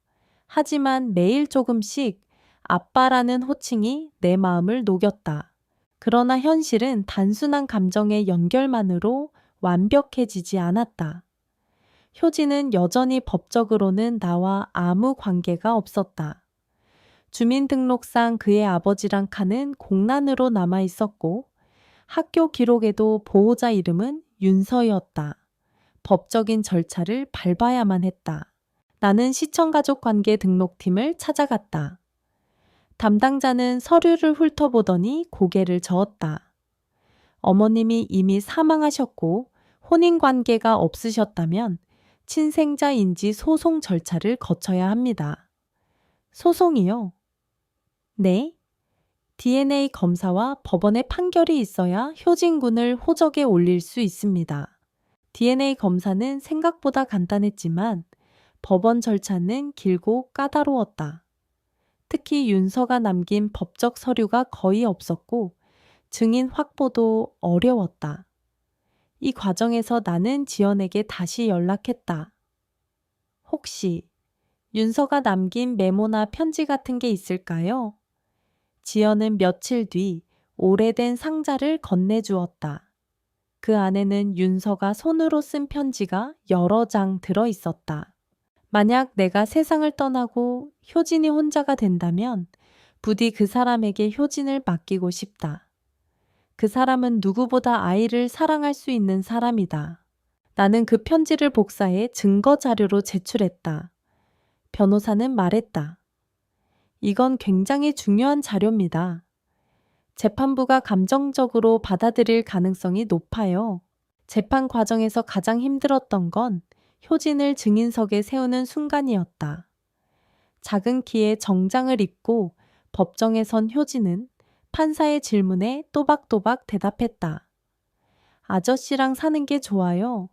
하지만 매일 조금씩 아빠라는 호칭이 내 마음을 녹였다. 그러나 현실은 단순한 감정의 연결만으로 완벽해지지 않았다. 효진은 여전히 법적으로는 나와 아무 관계가 없었다. 주민등록상 그의 아버지랑 칸은 공란으로 남아 있었고 학교 기록에도 보호자 이름은 윤서였다. 법적인 절차를 밟아야만 했다. 나는 시청가족관계 등록팀을 찾아갔다. 담당자는 서류를 훑어보더니 고개를 저었다. 어머님이 이미 사망하셨고 혼인관계가 없으셨다면 친생자인지 소송 절차를 거쳐야 합니다. 소송이요? 네. DNA 검사와 법원의 판결이 있어야 효진군을 호적에 올릴 수 있습니다. DNA 검사는 생각보다 간단했지만 법원 절차는 길고 까다로웠다. 특히 윤서가 남긴 법적 서류가 거의 없었고 증인 확보도 어려웠다. 이 과정에서 나는 지연에게 다시 연락했다. 혹시 윤서가 남긴 메모나 편지 같은 게 있을까요? 지연은 며칠 뒤 오래된 상자를 건네주었다. 그 안에는 윤서가 손으로 쓴 편지가 여러 장 들어 있었다. 만약 내가 세상을 떠나고 효진이 혼자가 된다면 부디 그 사람에게 효진을 맡기고 싶다. 그 사람은 누구보다 아이를 사랑할 수 있는 사람이다. 나는 그 편지를 복사해 증거 자료로 제출했다. 변호사는 말했다. 이건 굉장히 중요한 자료입니다. 재판부가 감정적으로 받아들일 가능성이 높아요. 재판 과정에서 가장 힘들었던 건 효진을 증인석에 세우는 순간이었다. 작은 키에 정장을 입고 법정에 선 효진은 판사의 질문에 또박또박 대답했다. 아저씨랑 사는 게 좋아요.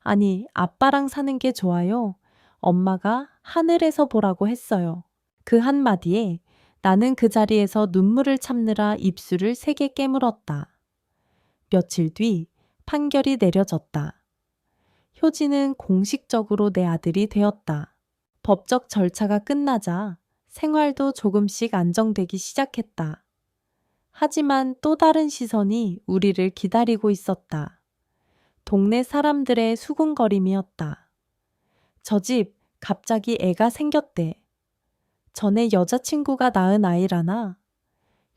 아니, 아빠랑 사는 게 좋아요. 엄마가 하늘에서 보라고 했어요. 그 한마디에 나는 그 자리에서 눈물을 참느라 입술을 세게 깨물었다. 며칠 뒤 판결이 내려졌다. 효진은 공식적으로 내 아들이 되었다. 법적 절차가 끝나자 생활도 조금씩 안정되기 시작했다. 하지만 또 다른 시선이 우리를 기다리고 있었다. 동네 사람들의 수군거림이었다. 저 집 갑자기 애가 생겼대. 전에 여자친구가 낳은 아이라나.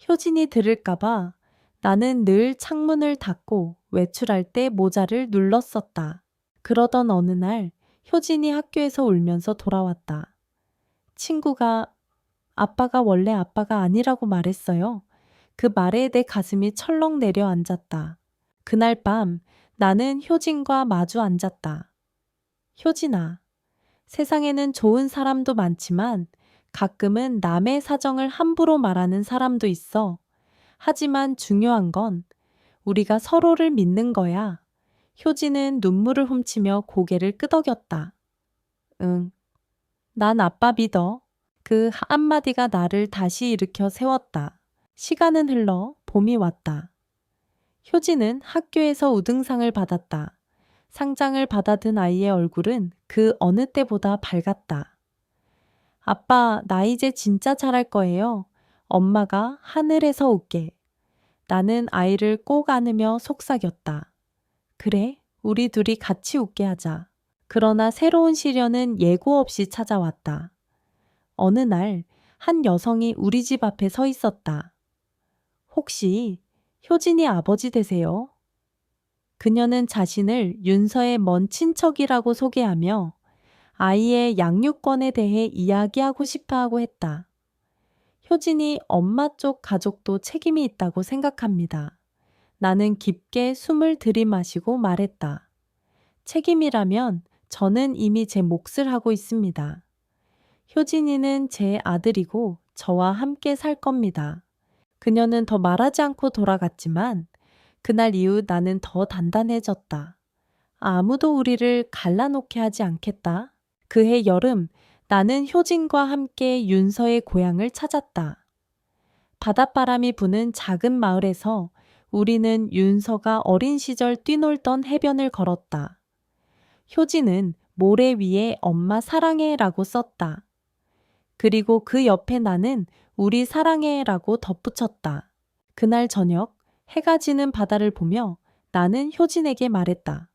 효진이 들을까봐 나는 늘 창문을 닫고 외출할 때 모자를 눌렀었다. 그러던 어느 날 효진이 학교에서 울면서 돌아왔다. 친구가 아빠가 원래 아빠가 아니라고 말했어요. 그 말에 내 가슴이 철렁 내려앉았다. 그날 밤 나는 효진과 마주 앉았다. 효진아, 세상에는 좋은 사람도 많지만 가끔은 남의 사정을 함부로 말하는 사람도 있어. 하지만 중요한 건 우리가 서로를 믿는 거야. 효진은 눈물을 훔치며 고개를 끄덕였다. 응, 난 아빠 믿어. 그 한마디가 나를 다시 일으켜 세웠다. 시간은 흘러 봄이 왔다. 효진은 학교에서 우등상을 받았다. 상장을 받아든 아이의 얼굴은 그 어느 때보다 밝았다. 아빠, 나 이제 진짜 잘할 거예요. 엄마가 하늘에서 올게. 나는 아이를 꼭 안으며 속삭였다. 그래, 우리 둘이 같이 웃게 하자. 그러나 새로운 시련은 예고 없이 찾아왔다. 어느 날, 한 여성이 우리 집 앞에 서 있었다. 혹시 효진이 아버지 되세요? 그녀는 자신을 윤서의 먼 친척이라고 소개하며 아이의 양육권에 대해 이야기하고 싶어 하고 했다. 효진이 엄마 쪽 가족도 책임이 있다고 생각합니다. 나는 깊게 숨을 들이마시고 말했다. 책임이라면 저는 이미 제 몫을 하고 있습니다. 효진이는 제 아들이고 저와 함께 살 겁니다. 그녀는 더 말하지 않고 돌아갔지만 그날 이후 나는 더 단단해졌다. 아무도 우리를 갈라놓게 하지 않겠다. 그해 여름 나는 효진과 함께 윤서의 고향을 찾았다. 바닷바람이 부는 작은 마을에서 우리는 윤서가 어린 시절 뛰놀던 해변을 걸었다. 효진은 모래 위에 엄마 사랑해라고 썼다. 그리고 그 옆에 나는 우리 사랑해라고 덧붙였다. 그날 저녁 해가 지는 바다를 보며 나는 효진에게 말했다.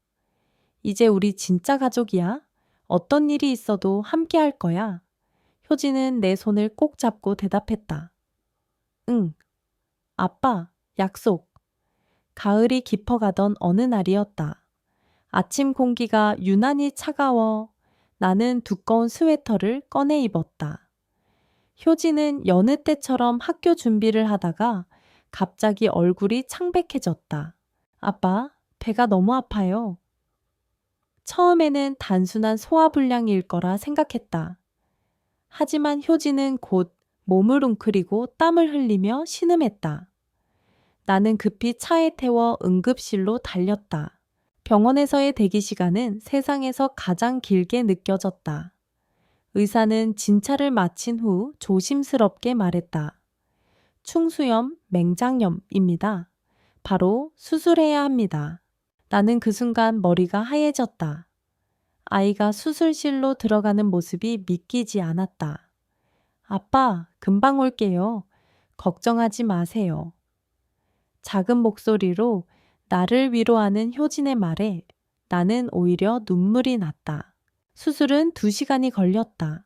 이제 우리 진짜 가족이야. 어떤 일이 있어도 함께 할 거야. 효진은 내 손을 꼭 잡고 대답했다. 응. 아빠, 약속. 가을이 깊어가던 어느 날이었다. 아침 공기가 유난히 차가워 나는 두꺼운 스웨터를 꺼내 입었다. 효진은 여느 때처럼 학교 준비를 하다가 갑자기 얼굴이 창백해졌다. 아빠, 배가 너무 아파요. 처음에는 단순한 소화불량일 거라 생각했다. 하지만 효진은 곧 몸을 웅크리고 땀을 흘리며 신음했다. 나는 급히 차에 태워 응급실로 달렸다. 병원에서의 대기 시간은 세상에서 가장 길게 느껴졌다. 의사는 진찰을 마친 후 조심스럽게 말했다. 충수염, 맹장염입니다. 바로 수술해야 합니다. 나는 그 순간 머리가 하얘졌다. 아이가 수술실로 들어가는 모습이 믿기지 않았다. 아빠, 금방 올게요. 걱정하지 마세요. 작은 목소리로 나를 위로하는 효진의 말에 나는 오히려 눈물이 났다. 수술은 2시간이 걸렸다.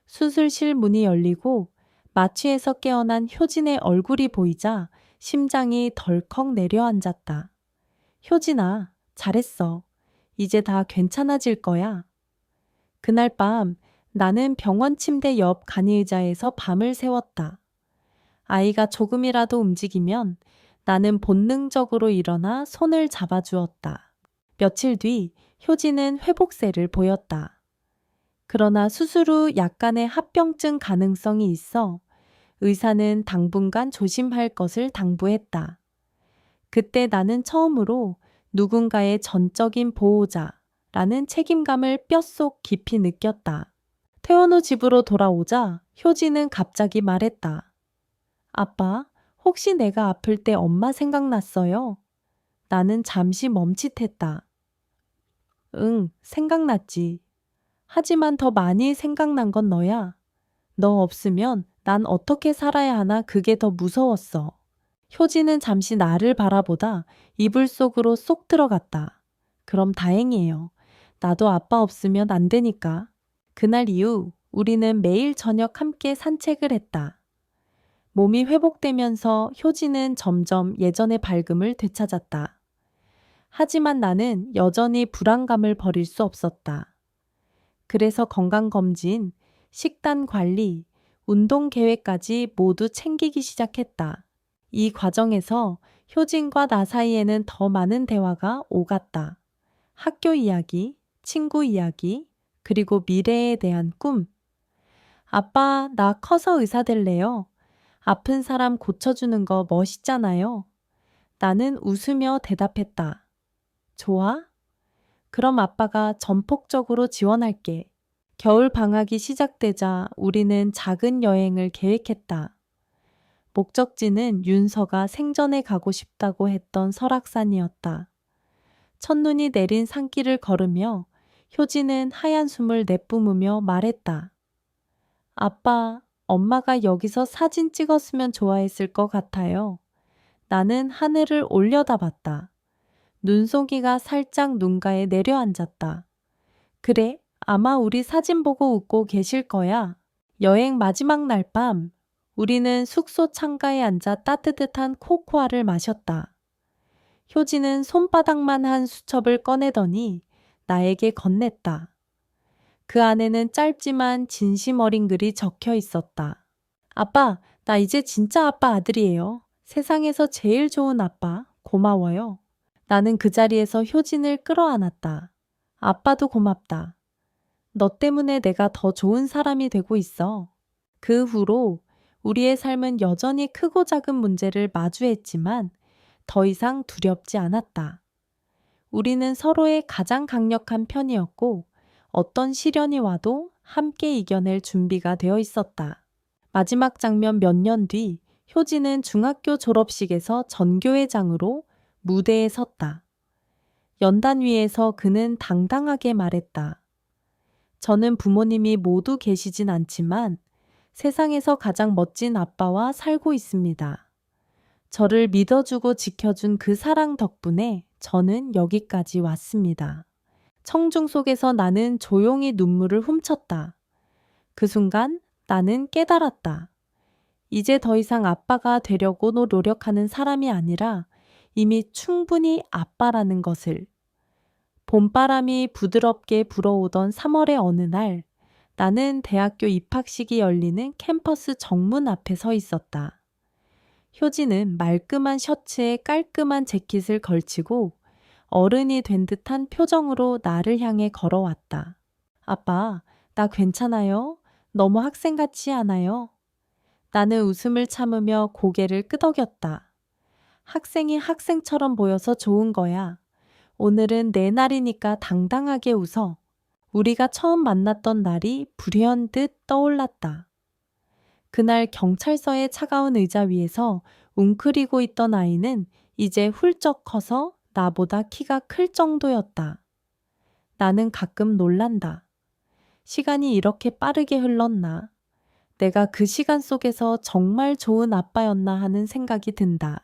수술실 문이 열리고 마취에서 깨어난 효진의 얼굴이 보이자 심장이 덜컥 내려앉았다. 효진아, 잘했어. 이제 다 괜찮아질 거야. 그날 밤 나는 병원 침대 옆 간이의자에서 밤을 새웠다. 아이가 조금이라도 움직이면 나는 본능적으로 일어나 손을 잡아주었다. 며칠 뒤 효진은 회복세를 보였다. 그러나 수술 후 약간의 합병증 가능성이 있어 의사는 당분간 조심할 것을 당부했다. 그때 나는 처음으로 누군가의 전적인 보호자라는 책임감을 뼛속 깊이 느꼈다. 퇴원 후 집으로 돌아오자 효진은 갑자기 말했다. 아빠, 혹시 내가 아플 때 엄마 생각났어요? 나는 잠시 멈칫했다. 응, 생각났지. 하지만 더 많이 생각난 건 너야. 너 없으면 난 어떻게 살아야 하나 그게 더 무서웠어. 효진은 잠시 나를 바라보다 이불 속으로 쏙 들어갔다. 그럼 다행이에요. 나도 아빠 없으면 안 되니까. 그날 이후 우리는 매일 저녁 함께 산책을 했다. 몸이 회복되면서 효진은 점점 예전의 밝음을 되찾았다. 하지만 나는 여전히 불안감을 버릴 수 없었다. 그래서 건강검진, 식단 관리, 운동 계획까지 모두 챙기기 시작했다. 이 과정에서 효진과 나 사이에는 더 많은 대화가 오갔다. 학교 이야기, 친구 이야기, 그리고 미래에 대한 꿈. 아빠, 나 커서 의사 될래요. 아픈 사람 고쳐주는 거 멋있잖아요. 나는 웃으며 대답했다. 좋아? 그럼 아빠가 전폭적으로 지원할게. 겨울 방학이 시작되자 우리는 작은 여행을 계획했다. 목적지는 윤서가 생전에 가고 싶다고 했던 설악산이었다. 첫눈이 내린 산길을 걸으며 효진은 하얀 숨을 내뿜으며 말했다. 아빠, 엄마가 여기서 사진 찍었으면 좋아했을 것 같아요. 나는 하늘을 올려다봤다. 눈송이가 살짝 눈가에 내려앉았다. 그래, 아마 우리 사진 보고 웃고 계실 거야. 여행 마지막 날 밤, 우리는 숙소 창가에 앉아 따뜻한 코코아를 마셨다. 효진은 손바닥만 한 수첩을 꺼내더니 나에게 건넸다. 그 안에는 짧지만 진심 어린 글이 적혀 있었다. 아빠, 나 이제 진짜 아빠 아들이에요. 세상에서 제일 좋은 아빠, 고마워요. 나는 그 자리에서 효진을 끌어안았다. 아빠도 고맙다. 너 때문에 내가 더 좋은 사람이 되고 있어. 그 후로 우리의 삶은 여전히 크고 작은 문제를 마주했지만 더 이상 두렵지 않았다. 우리는 서로의 가장 강력한 편이었고 어떤 시련이 와도 함께 이겨낼 준비가 되어 있었다. 마지막 장면 몇 년 뒤 효진은 중학교 졸업식에서 전교회장으로 무대에 섰다. 연단 위에서 그는 당당하게 말했다. 저는 부모님이 모두 계시진 않지만 세상에서 가장 멋진 아빠와 살고 있습니다. 저를 믿어주고 지켜준 그 사랑 덕분에 저는 여기까지 왔습니다. 청중 속에서 나는 조용히 눈물을 훔쳤다. 그 순간 나는 깨달았다. 이제 더 이상 아빠가 되려고 노력하는 사람이 아니라 이미 충분히 아빠라는 것을. 봄바람이 부드럽게 불어오던 3월의 어느 날 나는 대학교 입학식이 열리는 캠퍼스 정문 앞에 서 있었다. 효진은 말끔한 셔츠에 깔끔한 재킷을 걸치고 어른이 된 듯한 표정으로 나를 향해 걸어왔다. 아빠, 나 괜찮아요? 너무 학생 같지 않아요? 나는 웃음을 참으며 고개를 끄덕였다. 학생이 학생처럼 보여서 좋은 거야. 오늘은 내 날이니까 당당하게 웃어. 우리가 처음 만났던 날이 불현듯 떠올랐다. 그날 경찰서의 차가운 의자 위에서 웅크리고 있던 아이는 이제 훌쩍 커서 나보다 키가 클 정도였다. 나는 가끔 놀란다. 시간이 이렇게 빠르게 흘렀나. 내가 그 시간 속에서 정말 좋은 아빠였나 하는 생각이 든다.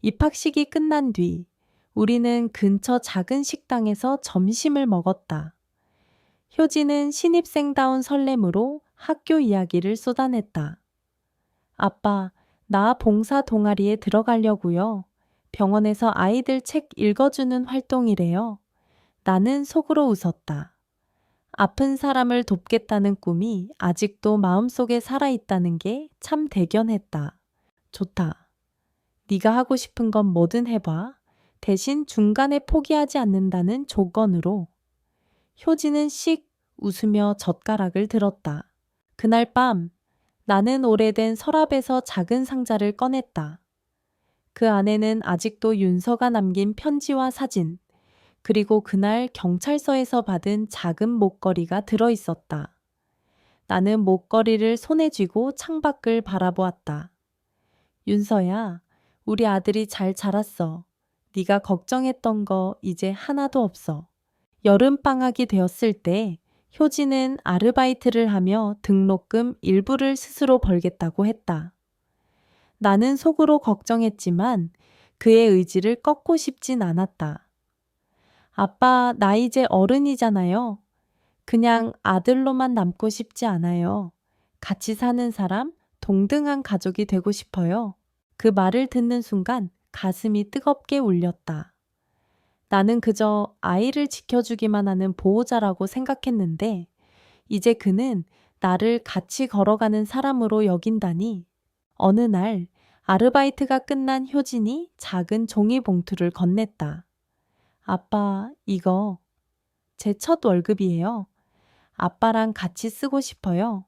입학식이 끝난 뒤 우리는 근처 작은 식당에서 점심을 먹었다. 효진은 신입생다운 설렘으로 학교 이야기를 쏟아냈다. 아빠, 나 봉사 동아리에 들어가려고요. 병원에서 아이들 책 읽어주는 활동이래요. 나는 속으로 웃었다. 아픈 사람을 돕겠다는 꿈이 아직도 마음속에 살아있다는 게 참 대견했다. 좋다. 네가 하고 싶은 건 뭐든 해봐. 대신 중간에 포기하지 않는다는 조건으로. 효진은 씩 웃으며 젓가락을 들었다. 그날 밤 나는 오래된 서랍에서 작은 상자를 꺼냈다. 그 안에는 아직도 윤서가 남긴 편지와 사진, 그리고 그날 경찰서에서 받은 작은 목걸이가 들어있었다. 나는 목걸이를 손에 쥐고 창밖을 바라보았다. 윤서야, 우리 아들이 잘 자랐어. 네가 걱정했던 거 이제 하나도 없어. 여름방학이 되었을 때 효진은 아르바이트를 하며 등록금 일부를 스스로 벌겠다고 했다. 나는 속으로 걱정했지만 그의 의지를 꺾고 싶진 않았다. 아빠, 나 이제 어른이잖아요. 그냥 아들로만 남고 싶지 않아요. 같이 사는 사람, 동등한 가족이 되고 싶어요. 그 말을 듣는 순간 가슴이 뜨겁게 울렸다. 나는 그저 아이를 지켜주기만 하는 보호자라고 생각했는데 이제 그는 나를 같이 걸어가는 사람으로 여긴다니. 어느 날 아르바이트가 끝난 효진이 작은 종이 봉투를 건넸다. 아빠, 이거 제 첫 월급이에요. 아빠랑 같이 쓰고 싶어요.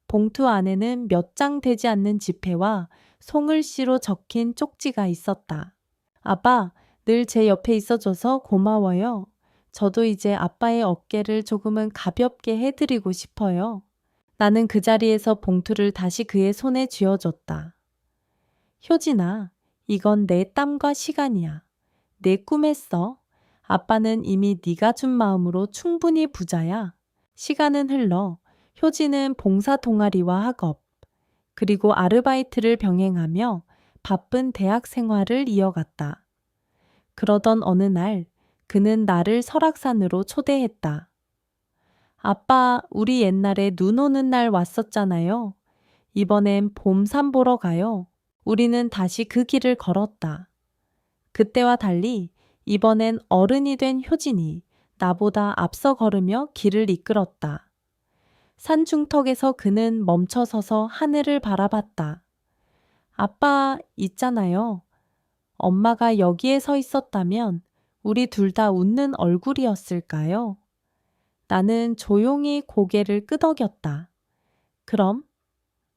봉투 안에는 몇 장 되지 않는 지폐와 송글씨로 적힌 쪽지가 있었다. 아빠, 늘 제 옆에 있어줘서 고마워요. 저도 이제 아빠의 어깨를 조금은 가볍게 해드리고 싶어요. 나는 그 자리에서 봉투를 다시 그의 손에 쥐어줬다. 효진아, 이건 내 땀과 시간이야. 내 꿈했어. 아빠는 이미 네가 준 마음으로 충분히 부자야. 시간은 흘러 효진은 봉사 동아리와 학업, 그리고 아르바이트를 병행하며 바쁜 대학 생활을 이어갔다. 그러던 어느 날 그는 나를 설악산으로 초대했다. 아빠, 우리 옛날에 눈 오는 날 왔었잖아요. 이번엔 봄산 보러 가요. 우리는 다시 그 길을 걸었다. 그때와 달리 이번엔 어른이 된 효진이 나보다 앞서 걸으며 길을 이끌었다. 산중턱에서 그는 멈춰서서 하늘을 바라봤다. 아빠, 있잖아요. 엄마가 여기에 서 있었다면 우리 둘 다 웃는 얼굴이었을까요? 나는 조용히 고개를 끄덕였다. 그럼?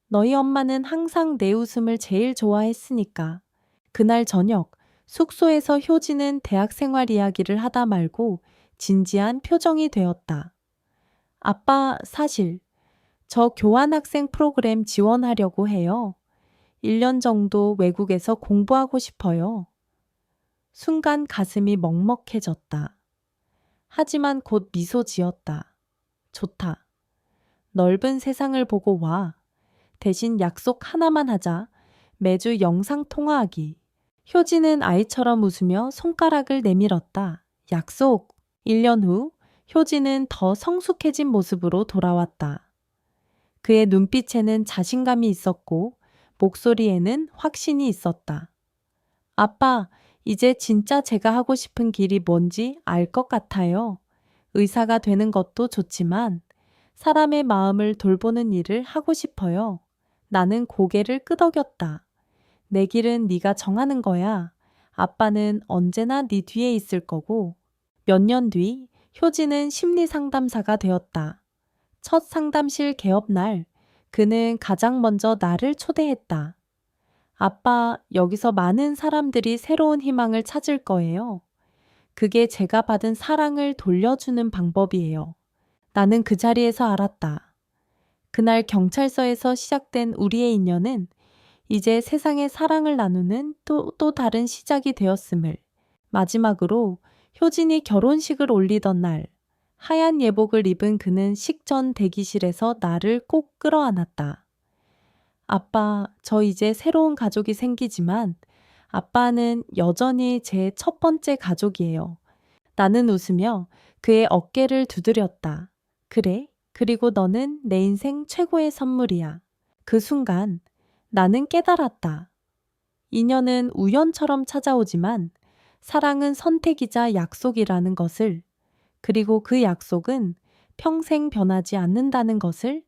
너희 엄마는 항상 내 웃음을 제일 좋아했으니까. 그날 저녁 숙소에서 효진은 대학 생활 이야기를 하다 말고 진지한 표정이 되었다. 아빠, 사실 저 교환학생 프로그램 지원하려고 해요. 1년 정도 외국에서 공부하고 싶어요. 순간 가슴이 먹먹해졌다. 하지만 곧 미소 지었다. 좋다. 넓은 세상을 보고 와. 대신 약속 하나만 하자. 매주 영상 통화하기. 효진은 아이처럼 웃으며 손가락을 내밀었다. 약속. 1년 후 효진은 더 성숙해진 모습으로 돌아왔다. 그의 눈빛에는 자신감이 있었고 목소리에는 확신이 있었다. 아빠, 이제 진짜 제가 하고 싶은 길이 뭔지 알 것 같아요. 의사가 되는 것도 좋지만 사람의 마음을 돌보는 일을 하고 싶어요. 나는 고개를 끄덕였다. 내 길은 네가 정하는 거야. 아빠는 언제나 네 뒤에 있을 거고. 몇 년 뒤 효진은 심리 상담사가 되었다. 첫 상담실 개업 날 그는 가장 먼저 나를 초대했다. 아빠, 여기서 많은 사람들이 새로운 희망을 찾을 거예요. 그게 제가 받은 사랑을 돌려주는 방법이에요. 나는 그 자리에서 알았다. 그날 경찰서에서 시작된 우리의 인연은 이제 세상에 사랑을 나누는 또 다른 시작이 되었음을. 마지막으로 효진이 결혼식을 올리던 날, 하얀 예복을 입은 그는 식전 대기실에서 나를 꼭 끌어안았다. 아빠, 저 이제 새로운 가족이 생기지만 아빠는 여전히 제 첫 번째 가족이에요. 나는 웃으며 그의 어깨를 두드렸다. 그래, 그리고 너는 내 인생 최고의 선물이야. 그 순간 나는 깨달았다. 인연은 우연처럼 찾아오지만 사랑은 선택이자 약속이라는 것을, 그리고 그 약속은 평생 변하지 않는다는 것을